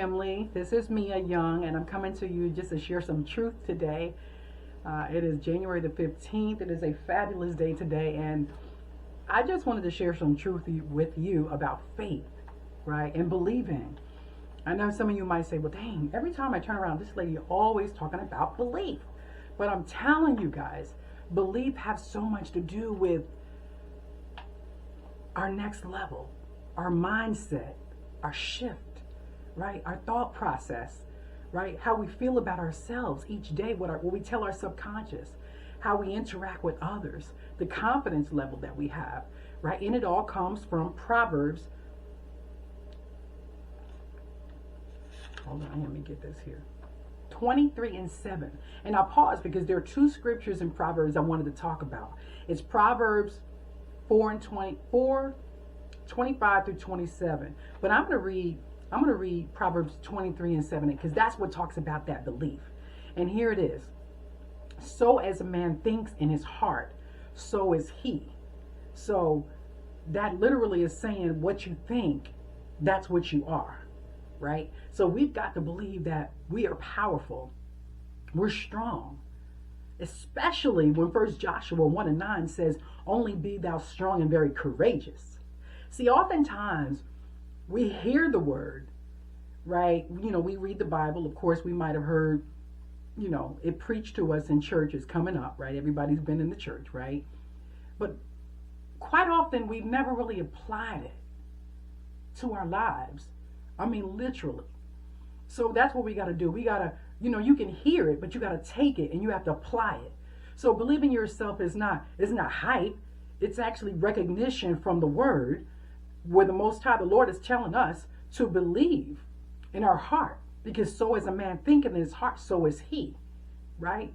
family. This is Mia Young, and I'm coming to you just to share some truth today. It is January the 15th. It is a fabulous day today, and I just wanted to share some truth with you about faith, right, and believing. I know some of you might say, well, dang, every time I turn around, this lady always talking about belief. But I'm telling you guys, belief has so much to do with our next level, our mindset, our shift, right? Our thought process, right? How we feel about ourselves each day, what we tell our subconscious, how we interact with others, the confidence level that we have, right? And it all comes from Proverbs. Hold on, let me get this here. 23:7. And I'll pause because there are two scriptures in Proverbs I wanted to talk about. It's Proverbs 25 through 27. But I'm going to read Proverbs 23:7 because that's what talks about that belief. And here it is. So as a man thinks in his heart, so is he. So that literally is saying what you think, that's what you are, right? So we've got to believe that we are powerful. We're strong. Especially when 1 Joshua 1:9 says, only be thou strong and very courageous. See, oftentimes we hear the word, right? We read the Bible. Of course, we might have heard, it preached to us in churches coming up, right? Everybody's been in the church, right? But quite often we've never really applied it to our lives. I mean, literally. So that's what we got to do. We got to, you can hear it, but you got to take it and you have to apply it. So believing in yourself is not hype. It's actually recognition from the word where the Most High, the Lord, is telling us to believe in our heart. Because so as a man thinking in his heart, so is he, right?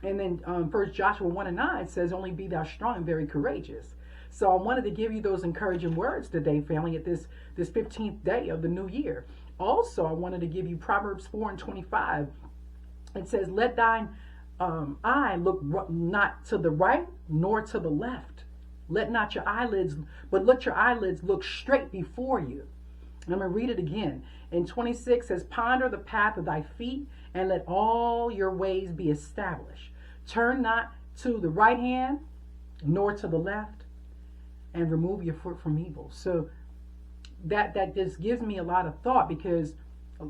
And then 1 Joshua 1:9 says, only be thou strong and very courageous. So I wanted to give you those encouraging words today, family, at this 15th day of the new year. Also, I wanted to give you Proverbs 4:25. It says, let thine eye look not to the right nor to the left. Let not your eyelids, but let your eyelids look straight before you. And I'm going to read it again. And 26 says, ponder the path of thy feet, and let all your ways be established. Turn not to the right hand, nor to the left, and remove your foot from evil. So that just gives me a lot of thought, because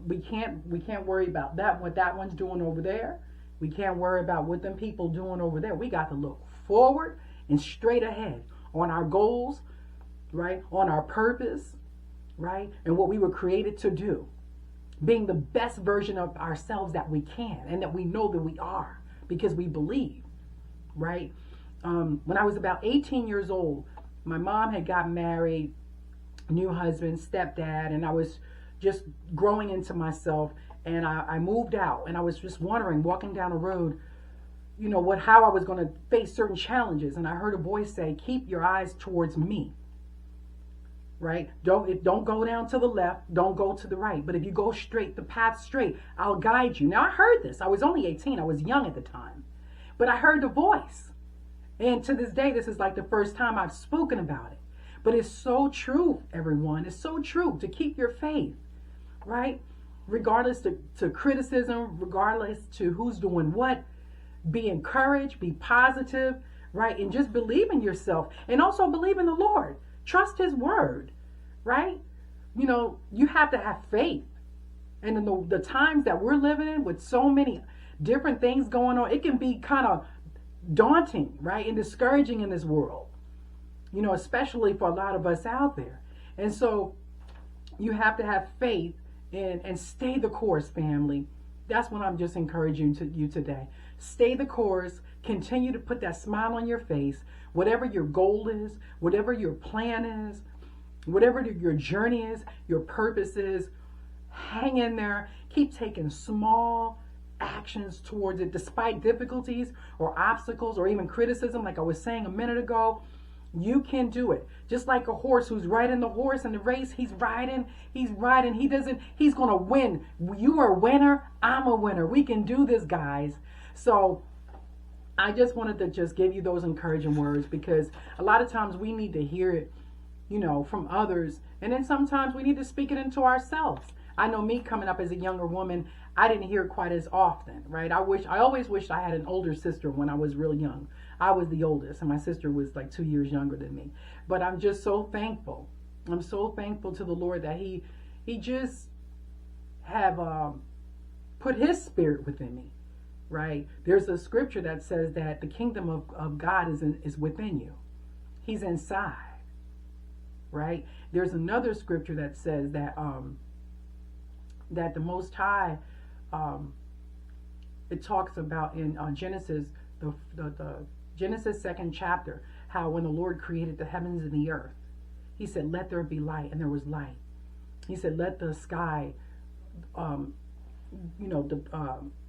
we can't worry about what that one's doing over there. We can't worry about what them people doing over there. We got to look forward and straight ahead on our goals, right? On our purpose, right? And what we were created to do. Being the best version of ourselves that we can and that we know that we are, because we believe, right? When I was about 18 years old, my mom had gotten married, new husband, stepdad, and I was just growing into myself, and I moved out, and I was just wondering, walking down the road, how I was going to face certain challenges. And I heard a voice say, keep your eyes towards me, right? Don't go down to the left, don't go to the right, but if you go straight, the path straight, I'll guide you. Now I heard this. I was only 18. I was young at the time, but I heard the voice. And to this day, this is like the first time I've spoken about it. But it's so true, everyone. It's so true to keep your faith, right? Regardless to criticism, regardless to who's doing what, be encouraged, be positive, right? And just believe in yourself, and also believe in the Lord. Trust his word, right? You have to have faith. And in the times that we're living in, with so many different things going on, it can be kind of daunting, right? And discouraging in this world, especially for a lot of us out there. And so you have to have faith and stay the course, family. That's what I'm just encouraging you today. Stay the course. Continue to put that smile on your face. Whatever your goal is, whatever your plan is, whatever your journey is, your purpose is, hang in there. Keep taking small actions towards it, despite difficulties or obstacles or even criticism. Like I was saying a minute ago, you can do it. Just like a horse who's riding the horse in the race, he's riding. He's going to win. You are a winner. I'm a winner. We can do this, guys. So I just wanted to just give you those encouraging words, because a lot of times we need to hear it, from others. And then sometimes we need to speak it into ourselves. I know me coming up as a younger woman, I didn't hear it quite as often, right? I always wished I had an older sister when I was really young. I was the oldest, and my sister was like 2 years younger than me. But I'm just so thankful. I'm so thankful to the Lord that He just have put His Spirit within me, right? There's a scripture that says that the kingdom of God is within you. He's inside, right? There's another scripture that says that that the Most High, it talks about in Genesis, the Genesis 2nd chapter, how when the Lord created the heavens and the earth, He said, "Let there be light," and there was light. He said, "Let the sky, and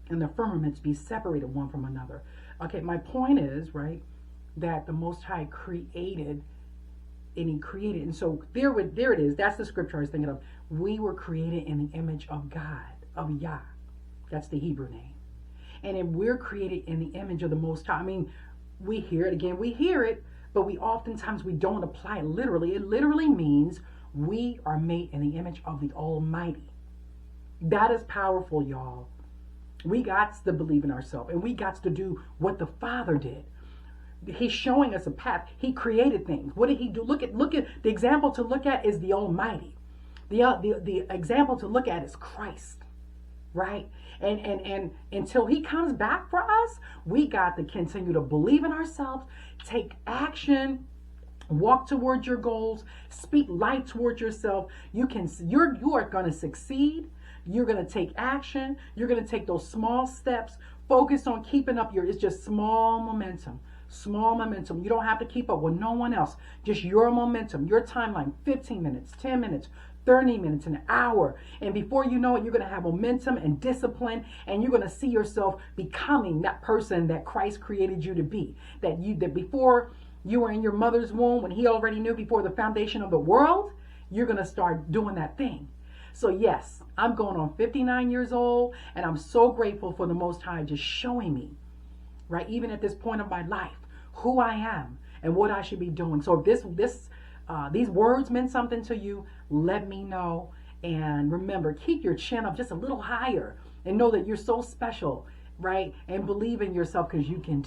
the firmaments be separated one from another." Okay, my point is, right, that the Most High created, and He created, and so there it is. That's the scripture I was thinking of. We were created in the image of God, of Yah. That's the Hebrew name. And if we're created in the image of the Most High, I mean, we hear it, but oftentimes we don't apply it literally. It literally means we are made in the image of the Almighty. That is powerful, y'all. We got to believe in ourselves, and we got to do what the Father did. He's showing us a path. He created things. What did He do? Look at the example to look at is the Almighty. The example to look at is Christ, right? And until He comes back for us, we got to continue to believe in ourselves, take action, walk towards your goals, speak light towards yourself. You are going to succeed. You're going to take action. You're going to take those small steps. Focus on keeping up it's just small momentum. Small momentum. You don't have to keep up with no one else. Just your momentum, your timeline, 15 minutes, 10 minutes, 30 minutes, an hour. And before you know it, you're going to have momentum and discipline, and you're going to see yourself becoming that person that Christ created you to be. That before you were in your mother's womb, when He already knew before the foundation of the world, you're going to start doing that thing. So yes, I'm going on 59 years old, and I'm so grateful for the Most High just showing me, right, even at this point of my life, who I am and what I should be doing. So if these words meant something to you, let me know. And remember, keep your chin up just a little higher and know that you're so special, right? And believe in yourself, because you can do